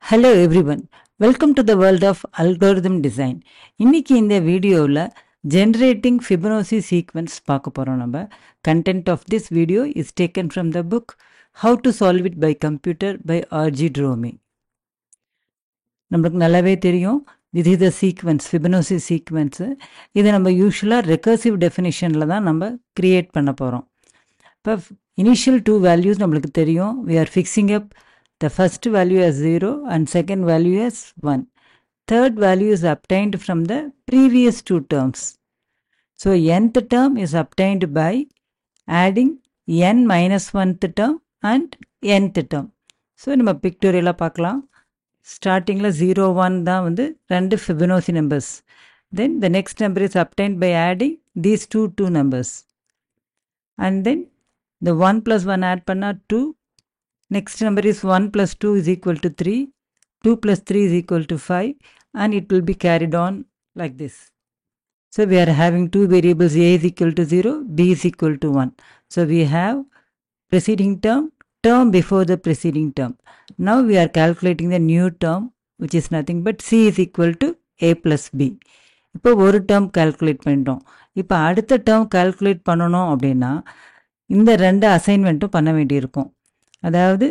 Hello everyone, welcome to the world of algorithm design. இன்னைக்கு இந்த வீடியோவில் generating Fibonacci sequence பார்க்க போகிறோம். நம்ம content of this video is taken from the book How to Solve It by Computer by R.G. Dromey. நம்மளுக்கு நல்லாவே தெரியும், this is the sequence, Fibonacci sequence. இதை நம்ம யூஸ்வலாக recursive definitionல தான் நம்ம create பண்ண போகிறோம். இப்போ initial two values நம்மளுக்கு தெரியும், we are fixing up the first value as 0 and second value as 1. Third value is obtained from the previous two terms. So nth term is obtained by adding n minus 1th term and nth term. So நம்ம pictorial பார்க்கலாம். Startingல 0, 1 தான் வந்து ரெண்டு Fibonacci numbers. Then the next number is obtained by adding these two numbers. And then the 1 plus 1 add பண்ணா 2. Next number is 1 plus 2 is equal to 3, 2 plus 3 is equal to 5, and it will be carried on like this. So we are having two variables, a is equal to 0, b is equal to 1. So we have preceding term before the preceding term. Now we are calculating the new term, which is nothing but c is equal to a plus b. இப்போ ஒரு term calculate பண்ணிட்டோம். இப்போ அடுத்த term calculate பண்ணணும் அப்படின்னா இந்த ரெண்டு அசைன்மெண்ட்டும் பண்ண வேண்டியிருக்கும். அதாவது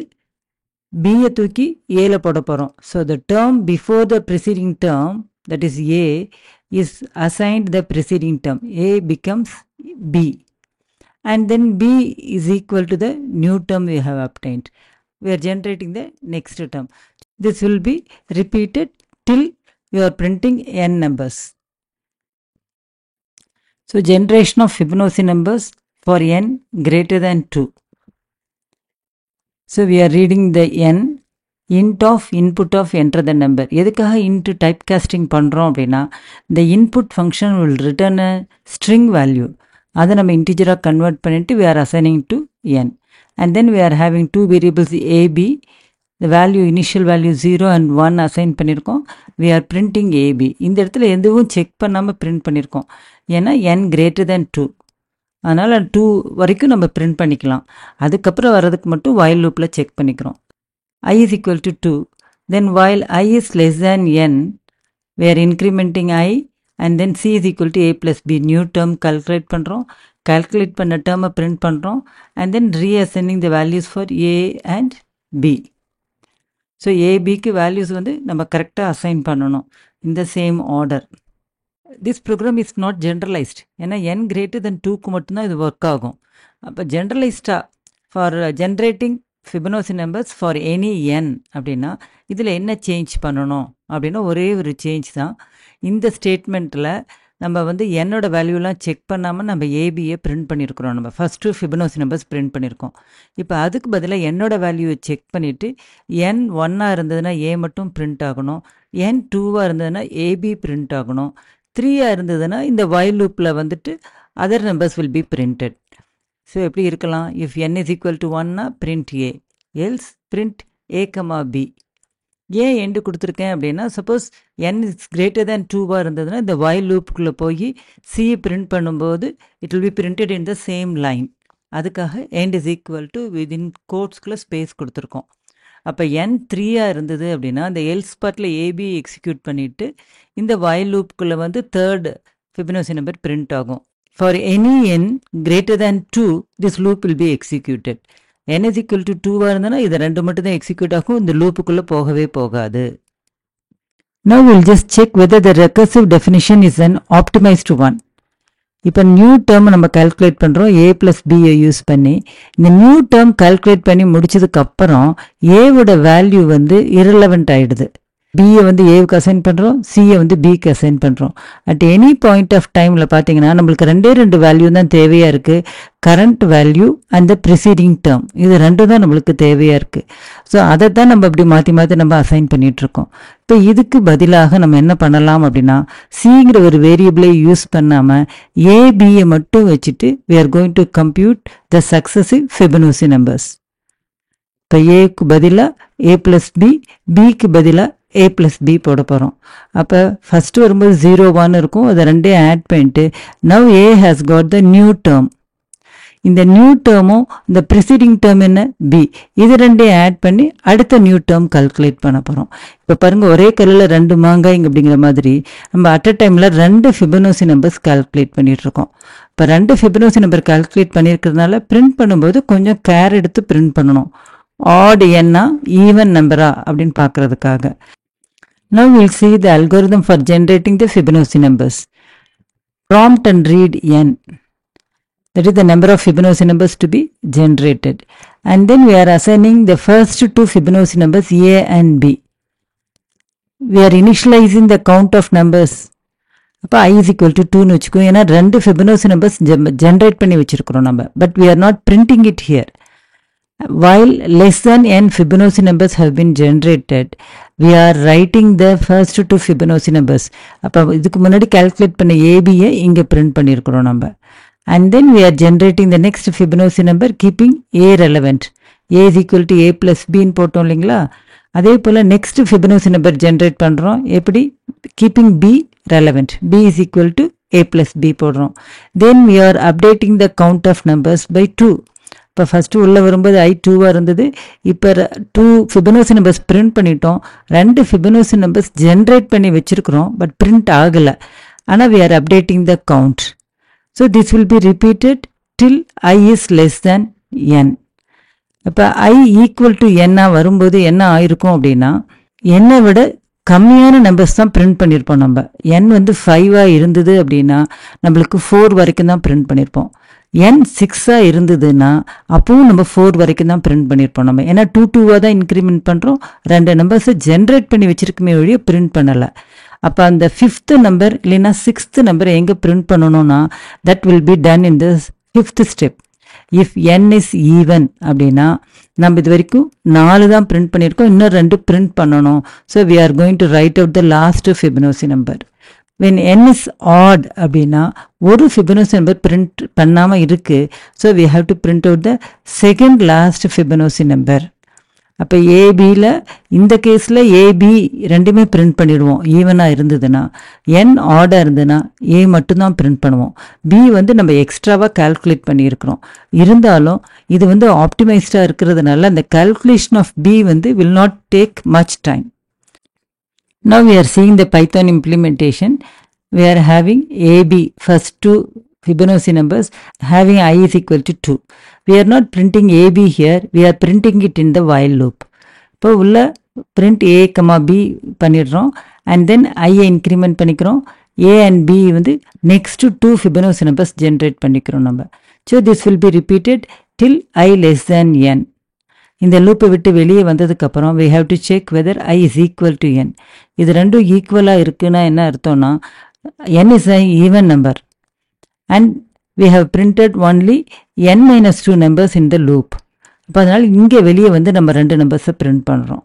b-யை தூக்கி a-ல போட போகிறோம். So the term before the preceding term, that is a, is assigned the preceding term. a becomes b. And then b is equal to the new term we have obtained. We are generating the next term. This will be repeated till you are printing n numbers. So generation of Fibonacci numbers for n greater than 2. So we are reading the n, int of input of enter the number. எதுக்காக int typecasting பண்ணுறோம் அப்படின்னா, the input function will return a string value. அதை நம்ம இன்டிஜராக convert பண்ணிட்டு we are assigning to n. And then we are having two variables a, b. The value, initial value 0 and 1 assign பண்ணியிருக்கோம். We are printing a, b. இந்த இடத்துல எதுவும் check பண்ணாமல் print பண்ணியிருக்கோம். ஏன்னா n greater than 2. அதனால் 2 வரைக்கும் நம்ம பிரிண்ட் பண்ணிக்கலாம். அதுக்கப்புறம் வர்றதுக்கு மட்டும் while loopல செக் பண்ணிக்கிறோம். I is equal to 2. Then while I is less than n, we are incrementing I and then c is equal to a plus b. New term calculate பண்ணுறோம். Calculate பண்ண term print பண்ணுறோம். And then reassigning the values for a and b. So a, bக்கு values வந்து நம்ம கரெக்டாக assign பண்ணணும். In the same order. This program is not generalized. ஏன்னா n greater than 2க்கு மட்டும்தான் இது ஒர்க் ஆகும். அப்போ ஜென்ரலைஸ்டாக for generating Fibonacci numbers for any n அப்படின்னா இதில் என்ன சேஞ்ச் பண்ணணும் அப்படின்னா ஒரே ஒரு சேஞ்ச் தான். இந்த ஸ்டேட்மெண்ட்டில் நம்ம வந்து என்னோட வேல்யூலாம் செக் பண்ணாமல் நம்ம ஏபியை பிரிண்ட் பண்ணியிருக்கிறோம். நம்ம ஃபஸ்ட்டு Fibonacci numbers பிரிண்ட் பண்ணியிருக்கோம். இப்போ அதுக்கு பதிலாக என்னோட வேல்யூவை செக் பண்ணிவிட்டு n 1ஆக இருந்ததுன்னா a மட்டும் பிரிண்ட் ஆகணும், n 2ஆக இருந்ததுன்னா ஏபி பிரிண்ட் ஆகணும், 3ஆக இருந்ததுன்னா இந்த while loopல வந்துட்டு other numbers will be printed. So எப்படி இருக்கலாம், if n is equal to 1னா print a, else print a, b. ஏன் எண்டு கொடுத்துருக்கேன் அப்படின்னா, suppose n is greater than 2ஆக இருந்ததுன்னா இந்த while loopக்குள்ளே போய் c பிரிண்ட் பண்ணும்போது it will be printed in the same line. அதுக்காக end is equal to within quotesக்குள்ளே space கொடுத்துருக்கோம். அப்போ n 3ஆக இருந்தது அப்படின்னா அந்த எல்ஸ் பார்ட்டில் ஏபி எக்ஸிக்யூட் பண்ணிவிட்டு இந்த while loopக்குள்ளே வந்து தேர்ட் Fibonacci number print ஆகும். For any n greater than 2, this loop will be executed. n is equal to 2ஆக இருந்ததுன்னா இது ரெண்டு மட்டும் தான் எக்ஸிக்யூட் ஆகும், இந்த லூப்புக்குள்ளே போகவே போகாது. Now we'll just check whether the recursive definition is an optimized one. இப்போ நியூ டேர்ம் நம்ம கால்குலேட் பண்ணுறோம் a ப்ளஸ் பியை யூஸ் பண்ணி. இந்த நியூ டேர்ம் கால்குலேட் பண்ணி முடிச்சதுக்கு அப்புறம் ஏவோட வேல்யூ வந்து irrelevant ஆகிடுது. பியை வந்து ஏவுக்கு அசைன் பண்ணுறோம், சியை வந்து பிக்கு அசைன் பண்ணுறோம். அட் எனி பாயிண்ட் ஆஃப் டைமில் பார்த்தீங்கன்னா நம்மளுக்கு ரெண்டு வேல்யூ தான் தேவையாக இருக்குது, current value and the preceding term. இது ரெண்டும் தான் நம்மளுக்கு தேவையாக இருக்குது. ஸோ அதை தான் நம்ம இப்படி மாற்றி நம்ம அசைன் பண்ணிகிட்ருக்கோம். இப்போ இதுக்கு பதிலாக நம்ம என்ன பண்ணலாம் அப்படின்னா, சிங்கிற ஒரு வேரியபிளை யூஸ் பண்ணாமல் ஏபியை மட்டும் வச்சுட்டு we are going to compute the successive Fibonacci numbers. இப்போ ஏக்கு பதிலாக a ப்ளஸ் பி, பிக்கு பதிலாக a plus b போட போகிறோம். அப்போ ஃபஸ்ட்டு வரும்போது 0, 1 இருக்கும், அதை ரெண்டே ஆட் பண்ணிட்டு now a has got the new term. இந்த நியூ டேர்மும் இந்த ப்ரிசீடிங் டேர்ம் என்ன பி, இது ரெண்டையும் ஆட் பண்ணி அடுத்த நியூ டேர்ம் கால்குலேட் பண்ண போகிறோம். இப்போ பாருங்கள், ஒரே கல்லில் 2 மாங்காய்ங்க அப்படிங்கிற மாதிரி நம்ம அட் அ டைமில் 2 ஃபிபனோசி நம்பர்ஸ் கால்குலேட் பண்ணிகிட்ருக்கோம். இப்போ 2 ஃபிபனோசி நம்பர் கால்குலேட் பண்ணியிருக்கிறதுனால பிரிண்ட் பண்ணும்போது கொஞ்சம் கேர் எடுத்து பிரிண்ட் பண்ணணும். ஆட் என்னா ஈவன் நம்பரா அப்படின்னு பார்க்குறதுக்காக. Now we'll see the algorithm for generating the Fibonacci numbers. Prompt and read n. That is the number of Fibonacci numbers to be generated. And then we are assigning the first 2 Fibonacci numbers a and b. We are initializing the count of numbers. அப்போ I is equal to 2 னு வச்சுக்கோம். ஏன்னா 2 Fibonacci numbers generate பண்ணி வச்சிருக்கிறோம் நம்ம. But we are not printing it here. While less than n Fibonacci numbers have been generated, we are writing the first 2 Fibonacci numbers. அப்போ இதுக்கு முன்னாடி calculate பண்ண ABயை இங்கே print பண்ணியிருக்கிறோம் நம்ம. And then we are generating the next Fibonacci number keeping A relevant. A is equal to A plus B ன்னு போட்டோம் இல்லைங்களா? அதே போல் next Fibonacci number generate பண்ணுறோம். எப்படி? Keeping B relevant. B is equal to A plus B போடுறோம். Then we are updating the count of numbers by 2. இப்போ first உள்ளே வரும்போது I 2வாக இருந்தது. இப்போ 2 Fibonacci நம்பர்ஸ் பிரிண்ட் பண்ணிட்டோம். 2 Fibonacci நம்பர்ஸ் ஜென்ரேட் பண்ணி வச்சுருக்கிறோம். பட் பிரிண்ட் ஆகலை. ஆனால் we are updating the count. So this will be repeated till I is less than n. இப்போ I equal to n வரும்போது என்ன ஆயிருக்கும் அப்படின்னா, என்னை விட கம்மியான நம்பர்ஸ் தான் பிரிண்ட் பண்ணியிருப்போம். நம்ம n வந்து 5ஆக இருந்தது அப்படின்னா நம்மளுக்கு 4 வரைக்கும் தான் பிரிண்ட் பண்ணியிருப்போம். n 6ஆக இருந்ததுன்னா அப்பவும் நம்ம 4 வரைக்கும் தான் பிரிண்ட் பண்ணியிருப்போம் நம்ம. ஏன்னா 2 தான் இன்க்ரிமெண்ட் பண்ணுறோம். 2 நம்பர்ஸை ஜென்ரேட் பண்ணி வச்சிருக்குமே வழியை பிரிண்ட் பண்ணலை. அப்போ அந்த 5th நம்பர் இல்லைன்னா 6th நம்பரை எங்கே பிரிண்ட் பண்ணணும்னா that will be done in the 5th step. If n is even அப்படின்னா நம்ம இது வரைக்கும் 4 தான் பிரிண்ட் பண்ணியிருக்கோம். இன்னும் 2 பிரிண்ட் பண்ணணும். So we are going to write out the last Fibonacci number. when n is odd அப்படின்னா ஒரு Fibonacci நம்பர் பிரிண்ட் பண்ணாமல் இருக்குது. So we have to print out the second last Fibonacci number. அப்போ ஏபியில் இந்த கேஸில் ஏபி ரெண்டுமே print பண்ணிடுவோம். ஈவனாக இருந்ததுன்னா n ஆடாக இருந்ததுன்னா ஏ மட்டும்தான் பிரிண்ட் பண்ணுவோம். பி வந்து நம்ம எக்ஸ்ட்ராவாக கால்குலேட் பண்ணியிருக்கிறோம். இருந்தாலும் இது வந்து ஆப்டிமைஸ்டாக இருக்கிறதுனால அந்த கால்குலேஷன் ஆஃப் பி வந்து will not take much time. Now we are seeing the Python implementation. We are having AB first 2 Fibonacci numbers having I is equal to 2. We are not printing AB here. We are printing it in the while loop. இப்போ உள்ள print A, B பண்ணிடுறோம். And then I increment பண்ணிக்கிறோம். A and B வந்து next 2 Fibonacci numbers generate பண்ணிக்கிறோம் நம்ம. So this will be repeated till I less than n. இந்த லூப்பை விட்டு வெளியே வந்ததுக்கப்புறம் we have to check whether I is equal to n. இது ரெண்டும் ஈக்குவலாக இருக்குன்னா என்ன அர்த்தம்னா n is an even number and we have printed only n minus 2 numbers in the loop. அப்போ அதனால் இங்கே வெளியே வந்து நம்ம 2 நம்பர்ஸை பிரிண்ட் பண்ணுறோம்.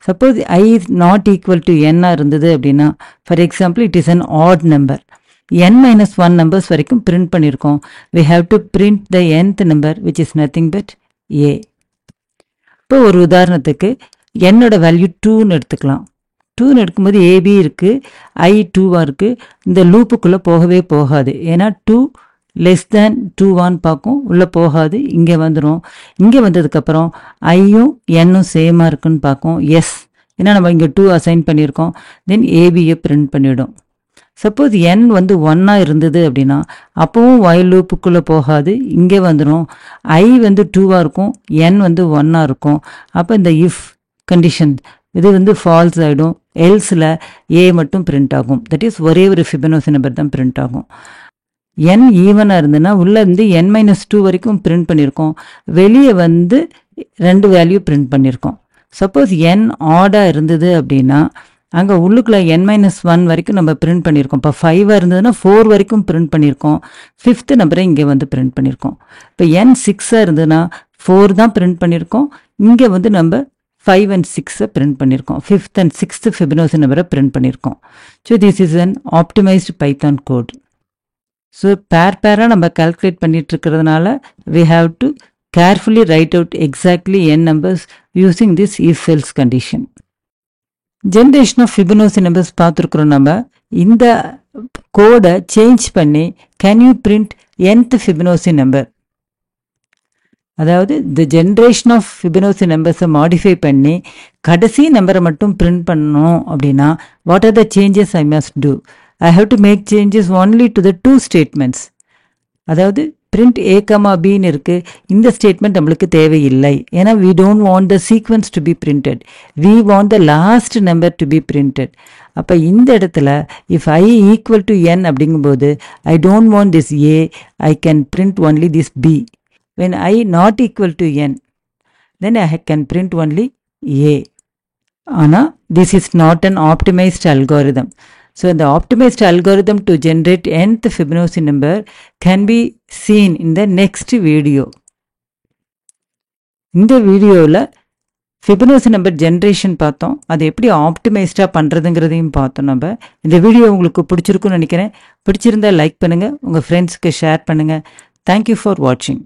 Suppose I is not equal to n இருந்தது அப்படின்னா for example it is an odd number. n minus 1 numbers வரைக்கும் பிரிண்ட் பண்ணியிருக்கோம். we have to print the nth number which is nothing but a. இப்போ ஒரு உதாரணத்துக்கு என்னோட value 2ன்னு எடுத்துக்கலாம். 2ன்னு எடுக்கும்போது ஏபி இருக்குது, I 2வாக இருக்குது. இந்த லூப்புக்குள்ளே போகவே போகாது. ஏன்னா 2 லெஸ் தேன் 2வான்னு பார்க்கும், உள்ளே போகாது. இங்கே வந்துடும். இங்கே வந்ததுக்கப்புறம் ஐயும் என்னும் சேமாக இருக்குன்னு பார்க்கும். எஸ், ஏன்னா நம்ம இங்கே 2 அசைன் பண்ணியிருக்கோம். தென் ஏபியை பிரிண்ட் பண்ணிவிடும். சப்போஸ் n வந்து 1ஆக இருந்தது அப்படின்னா அப்போவும் while லூப்புக்குள்ளே போகாது, இங்கே வந்துடும். I வந்து 2வாக இருக்கும், n வந்து 1ஆக இருக்கும். அப்போ இந்த இஃப் கண்டிஷன் இது வந்து ஃபால்ஸ் ஆகிடும். எல்ஸில் ஏ மட்டும் பிரிண்ட் ஆகும். தட் இஸ் ஒரே ஒரு Fibonacci நம்பர் தான் பிரிண்ட் ஆகும். n ஈவனாக இருந்ததுன்னா உள்ளே இருந்து n minus 2 வரைக்கும் பிரிண்ட் பண்ணியிருக்கோம். வெளியே வந்து 2 வேல்யூ பிரிண்ட் பண்ணியிருக்கோம். சப்போஸ் n ஆடாக இருந்தது அப்படின்னா அங்கே உள்ளுக்குள்ளே n minus 1 வரைக்கும் நம்ம பிரிண்ட் பண்ணியிருக்கோம். இப்போ 5ஆக இருந்ததுன்னா 4 வரைக்கும் பிரிண்ட் பண்ணியிருக்கோம். 5th நம்பரை இங்கே வந்து பிரிண்ட் பண்ணியிருக்கோம். இப்போ n 6ஆக இருந்ததுன்னா 4 தான் பிரிண்ட் பண்ணியிருக்கோம். இங்கே வந்து நம்ம 5 and 6 பிரிண்ட் பண்ணியிருக்கோம். 5th and 6th Fibonacci நம்பரை பிரிண்ட் பண்ணியிருக்கோம். So this is an optimized Python code. So பேராக நம்ம கால்குலேட் பண்ணிட்டு இருக்கிறதுனால we have to carefully write out exactly n numbers using this if else condition. Generation of Fibonacci numbers பார்த்துருக்குறோம். நம்ம இந்த கோடை சேஞ்ச் பண்ணி can you print nth Fibonacci number அதாவது த ஜென்ரேஷன் ஆஃப் ஃபிபனோசி நம்பர்ஸை மாடிஃபை பண்ணி கடைசி நம்பரை மட்டும் பிரிண்ட் பண்ணணும் அப்படின்னா what are the changes I must do? I have to make changes only to the 2 statements. அதாவது பிரிண்ட் ஏ கமா பின்னு இருக்குது. இந்த ஸ்டேட்மெண்ட் நம்மளுக்கு தேவையில்லை. ஏன்னா we don't want the sequence to be printed, we want the last number to be printed. அப்போ இந்த இடத்துல if I equal to N அப்படிங்கும்போது I don't want this A, I can print only this B. When I not equal to n, then I can print only a. ஆனால் this is not an optimized algorithm. So the optimized algorithm to generate nth Fibonacci number can be seen in the next video. இந்த வீடியோவில் Fibonacci number generation பார்த்தோம், அதை எப்படி ஆப்டிமைஸ்டாக பண்ணுறதுங்கிறதையும் பார்த்தோம். நம்ம இந்த video உங்களுக்கு பிடிச்சிருக்குன்னு நினைக்கிறேன். பிடிச்சிருந்தால் லைக் பண்ணுங்கள், உங்கள் ஃப்ரெண்ட்ஸ்க்கு ஷேர் பண்ணுங்கள். தேங்க்யூ ஃபார் வாட்சிங்.